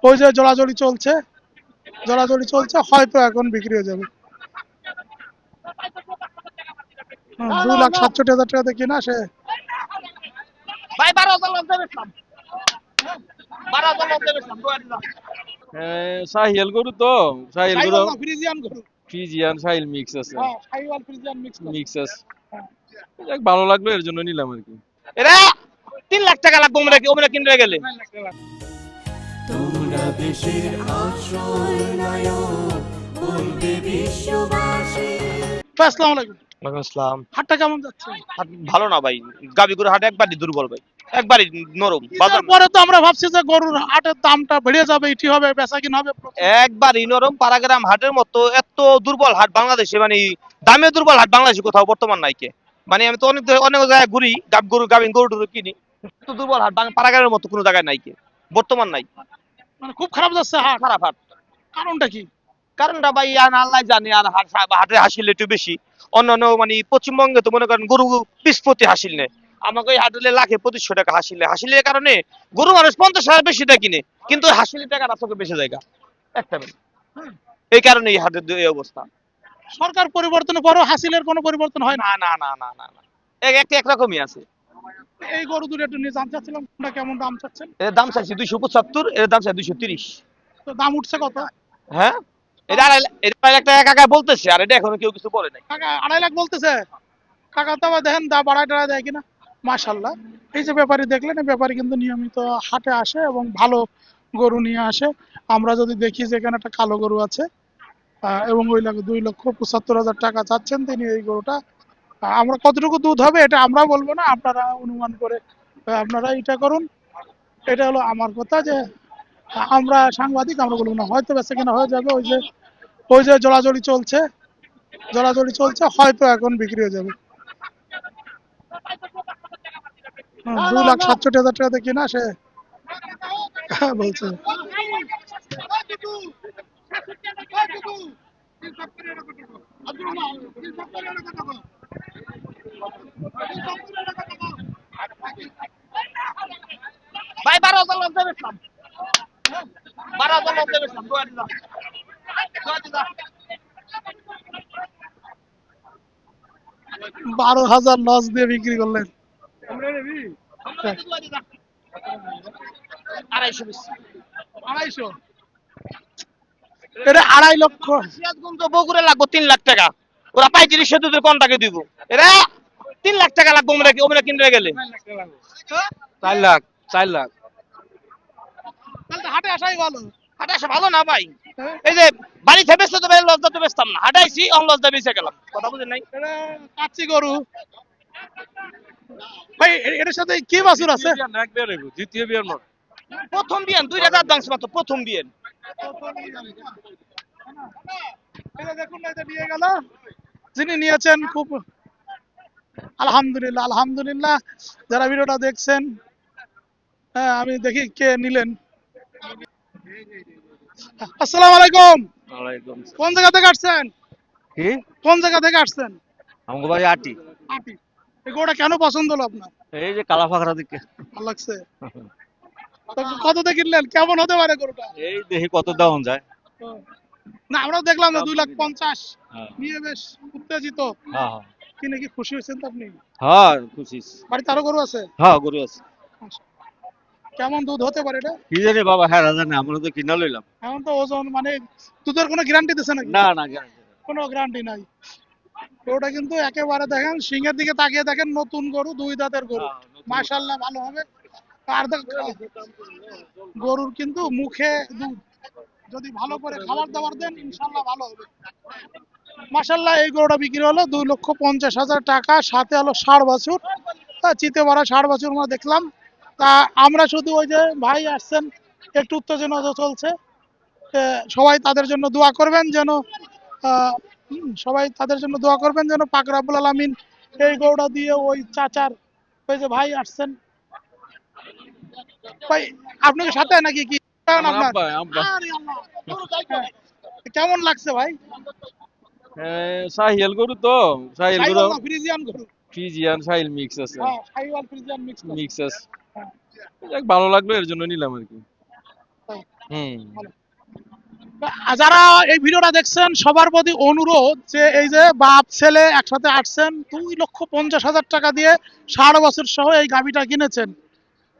ওই যে জোড়াজড়ি চলছে, হয়তো এখন বিক্রি হয়ে যাবে। 2,67,000 টাকা দিয়ে কিনা সে। ভাই 12,000 লস দেবে ইসলাম, 12,000 লস দেবে ইসলাম। সাহিয়াল গরু তো, সাহিয়াল গরু, ফ্রিজিয়ান গরু। ফ্রিজিয়ান সাহিল মিক্স আছে, হ্যাঁ, সাইওয়াল ফ্রিজিয়ান মিক্স আছে। মিক্স আছে। যাক, ভালো লাগলো এর জন্য নিলাম আর কি। এরা 3 লাখ টাকা লাগবে ওমরা কিনতে গেলে। তোমরা দেশের আসল নায়ক, বলবে বিশ্ববাসী। আসসালামু আলাইকুম। ওয়ালাইকুম আসসালাম। হাটটা কেমন যাচ্ছে? হাট ভালো না ভাই, গাবিগুড় হাট একবারই দুর্বল ভাই, একবারই নরম বাজার না। পরে তো আমরা ভাবছি যে গরুর হাটের দামটা বেড়ে যাবে, এটি হবে, বেচা কিনা হবে। একবারই নরম। পাড়াগ্রাম হাটের মতো এত দুর্বল হাট বাংলাদেশে, মানে দামে দুর্বল হাট বাংলাদেশে কোথাও বর্তমান নাই কে। মানে আমি তো অনেক অনেক জায়গায় ঘুরি, গাবিন গরু টরু কিনি, এত দুর্বল হাট পাড়াগ্রামের মতো কোনো জায়গায় নাই কে, বর্তমান নাই। মানে খুব খারাপ যাচ্ছে হাট। খারাপ হাট। কারণটা কি? কারণটা ভাই আল্লাহ জানে। আর হাটের হাসিল একটু বেশি। অন্যান্য মানে পশ্চিমবঙ্গে তো মনে করেন গরু পিস প্রতি হাসিল নেই, আমাকে ওই হাটলে লাখে 2500 টাকা হাসিলের কারণে গরু মানুষ 50,000 বেশি দেয় কিনে, কিন্তু হাসিলের টাকাটা চোখে বেশি জায়গা একটা মিনিট। এই কারণে এই হাটের এই অবস্থা। সরকার পরিবর্তনের পরও হাসিলের কোনো পরিবর্তন হয় না। না না না না না না, একরকমই আছে। এই গরু দুটো একটু নিয়ে জানতে চাচ্ছিলাম, কোনটা কেমন দাম চাচ্ছেন? এর দাম চাইছি 275, এর দাম চাই 230। তো দাম উঠছে কত? হ্যাঁ, এটা 2.5 লাখ টাকা কাকা বলতেছে, আর এটা এখনো কেউ কিছু বলে নাই। কাকা 2.5 লাখ বলতেছে। কাকা তো আবার দেখেন দা বাড়ায় টাড়ায় দেয় কিনা। মাশাল্লাহ। এই যে ব্যাপারী দেখলেন, এই ব্যাপারী কিন্তু নিয়মিত হাটে আসে এবং ভালো গরু নিয়ে আসে। আমরা যদি দেখি যে এখানে একটা কালো গরু আছে, এবং ওই 2,75,000 টাকা চাচ্ছেন তিনি এই গরুটা। আমরা কতটুকু দুধ হবে এটা আমরা বলবো না, আপনারা অনুমান করে আপনারা এটা করুন। এটা হলো আমার কথা যে আমরা সাংবাদিক, আমরা বলবো না, হয়তো বেচা কিনা হয়ে যাবে। ওই যে জোড়াজড়ি চলছে, হয়তো এখন বিক্রি হয়ে যাবে। 2,67,000 টাকা দিয়ে কিনা সে বলছে। ভাই 12,000 লস দেবে ইসলাম, 12,000 লস দেবে ইসলাম। 12,000 লস দিয়ে বিক্রি করলেন। 2,500। এটা 2.5 লক্ষ। সিরাজগঞ্জ বগুড়া লাগবে 3 লাখ টাকা, ওরা পাইকারি সে দুধের কোন টাকা দিব। এরা 3 লাখ টাকা লাগবে ওমরা কিনতে গেলে। 4 লাখ, 4 লাখ। তাহলে তো হাটে আসাই ভালো। হাটে আসা ভালো না ভাই। এই যে বাড়ি থেকে বেচতে তো লস দিতে বেচতাম না, হাটাইছি অন লস দিয়ে বেঁচে গেলাম। কথা বুঝেন নাই? এটা কাচ্চি গরু। ভাই এটার সাথে কি বাছুর আছে? দ্বিতীয় বিয়ার মত। প্রথম বিয়ান 2টা দাঁত ভাঙছে মাত্র, প্রথম বিয়ান। এটা দেখুন না, এটা নিয়ে গেল যিনি নিয়েছেন। খুব আলহামদুলিল্লাহ, আলহামদুলিল্লাহ। যারা ভিডিওটা দেখছেন, হ্যাঁ আমি দেখি কে নিলেন। আসসালামু আলাইকুম। ওয়ালাইকুম। কোন জায়গা থেকে আসছেন? কি? কোন জায়গা থেকে আসছেন? আমাকে বাড়ি আটি। আটি। এই গরুটা কেন পছন্দ হলো আপনার? এই যে কালা ফাঁকড়া দিকে। ভালো লাগছে। তো কত দিয়ে কিনলেন? কেমন হতে পারে গরুটা? এই দেখি কত দাম যায়। তো, না আমরাও দেখলাম যে 2,50,000 হ্যাঁ নিয়ে বেশ উত্তেজিত। হ্যাঁ কিনে কি খুশি হয়েছেন তো আপনি? হ্যাঁ, খুশি। বাড়িতে আরো গরু আছে? হ্যাঁ, গরু আছে। কেমন দুধ হতে পারে এটা? কি জানি বাবা, হ্যাঁ জানি, আমরা তো কিনা লইলাম। এখন তো ওজন মানে দুধের কোনো গ্যারান্টি দিচ্ছে নাকি? না না, কোনো গ্যারান্টি নাই। গরুটা কিন্তু একেবারে দেখেন, সিংহের দিকে তাকিয়ে দেখেন, নতুন গরু, 2 দাঁতের গরু। মাশাআল্লাহ, ভালো হবে। আর গরুর কিন্তু মুখে দুধ, যদি ভালো করে খাবার দাবার দেন ইনশাআল্লাহ ভালো হবে। মাশাআল্লাহ, এই গরুটা বিক্রি হলো 2,50,000 টাকা, সাথে হলো ষাঁড় বাছুর। চিতে ভরা ষাঁড় বাছুর আমরা দেখলাম। তা আমরা শুধু ওই যে ভাই আসছেন, একটু উত্তেজনা চলছে। সবাই তাদের জন্য দোয়া করবেন যেন সবাই তাদের জন্য দোয়া করবেন যেন পাক রব্বুল আলামিন এই গরুটা দিয়ে ওই চাচার, ওই যে ভাই আসছেন। ভাই আপনাকে সাথে নাকি কি আপনার? আরে আল্লাহ, হ্যাঁ। কেমন লাগছে ভাই? সাহিয়াল গরু তো, সাহিল গরু, সাইওয়াল না ফ্রিজিয়ান গরু? ফ্রিজিয়ান সাহিল মিক্স আছে, হ্যাঁ, সাইওয়াল ফ্রিজিয়ান মিক্স আছে। মিক্স আছে। হ্যাঁ। যাক, ভালো লাগলো এর জন্য নিলাম আর কি। হুম। যারা এই ভিডিওটা দেখছেন সবার প্রতি অনুরোধ যে এই যে বাপ ছেলে একসাথে আসছেন 2,50,000 টাকা দিয়ে 6.5 বছর সহ এই গাভীটা কিনেছেন।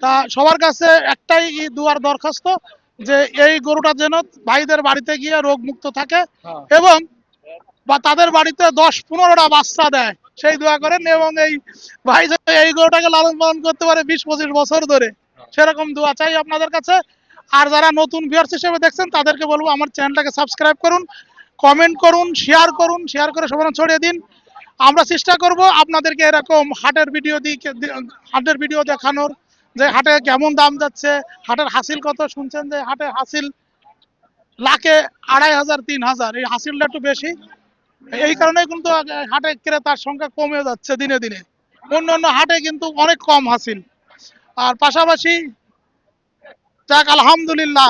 তা সবার কাছে একটাই দুয়ার দরখাস্ত যে এই গরুটা যেন ভাইদের বাড়িতে গিয়ে রোগ মুক্ত থাকে এবং বা তাদের বাড়িতে 10-15টা বাচ্চা দেয়, সেই দোয়া করেন। এবং এই ভাই যাতে এই গরুটাকে লালন পালন করতে পারে 20-25 বছর ধরে, সেরকম দোয়া চাই আপনাদের কাছে। আর যারা নতুন ভিউয়ার্স হিসেবে দেখছেন তাদেরকে বলবো আমার চ্যানেলটাকে সাবস্ক্রাইব করুন, কমেন্ট করুন, শেয়ার করে সবার ছড়িয়ে দিন। আমরা চেষ্টা করব আপনাদেরকে এরকম হাটের ভিডিও দেখানোর, যে হাটে কেমন দাম যাচ্ছে, হাটের হাসিল কত। শুনছেন যে হাটের হাসিল লাখে 2,500-3,000, এই হাসিলটা একটু বেশি। এই কারণে কিন্তু হাটে ক্রেতার সংখ্যা কমে যাচ্ছে দিনে দিনে। অন্য অন্য হাটে কিন্তু অনেক কম হাসিল। আর পাশাপাশি যাক আলহামদুলিল্লাহ,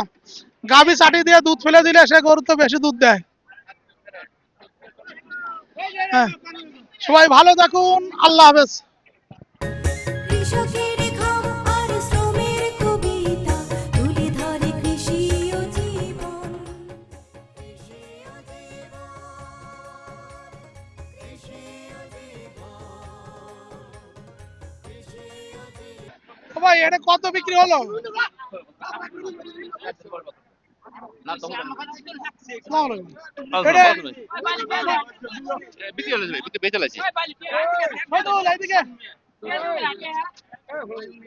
গাভী চাটি দিয়ে দুধ ফেলে দিলে সে গরু তো বেশি দুধ দেয়। হ্যাঁ, সবাই ভালো থাকুন, আল্লাহ হাফেজ। কৃষকের ঘাম আর শ্রমের কবিতা তুলে ধরে কৃষি ও জীবন। কৃষি ও জীবন, কৃষি ও জীবন, কৃষি ও জীবন। ও ভাই, এটা কত বিক্রি হলো? আসসালামু আলাইকুম। এটা ফজল, এইদিকে।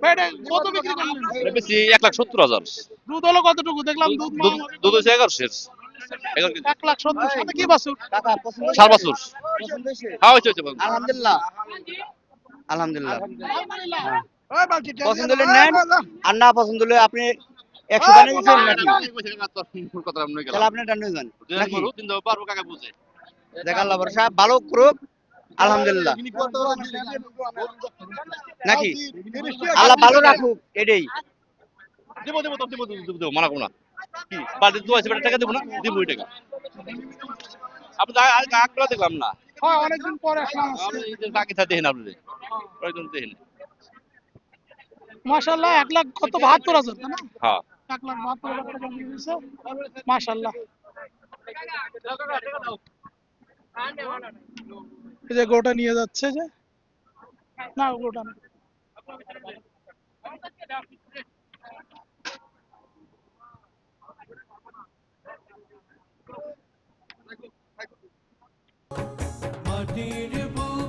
ভাই, এটা কত বিক্রি করলেন? বেশি 1,70,000। দুধ হলো কতটুকু? দেখলাম দুধ দুধ হচ্ছে 11 1,70,000, সাথে কি বাছুর? সার বাছুর। হ্যাঁ হচ্ছে আলহামদুলিল্লাহ, আলহামদুলিল্লাহ। আলহামদুলিল্লাহ। পছন্দ হলে নেন, আর না পছন্দ হলে আপনি 100 টাকা দিচ্ছেন নাকি? তাহলে আপনি টান নেবেন নাকি? দেখ আল্লাহ ভরসা, ভালো করুক, আলহামদুলিল্লাহ নাকি? আল্লাহ ভালো রাখুক, এটাই। মানা করবো না কি বাড়িতে তো আছে টাকা দেবো না, দিব ওই টাকা। আপনি আগগুলো দেখলাম না, হ্যাঁ, অনেকদিন পরে আসলাম। আগে দেখেন আপনি একদম দেখেন। মাশাআল্লাহ, 1,72,000, তাই না? হ্যাঁ 1,72,000 টাকা বিক্রি হয়েছে। মাশাআল্লাহ। এই যে গরুটা নিয়ে যাচ্ছে, যে না গরুটা না। মাটির বুক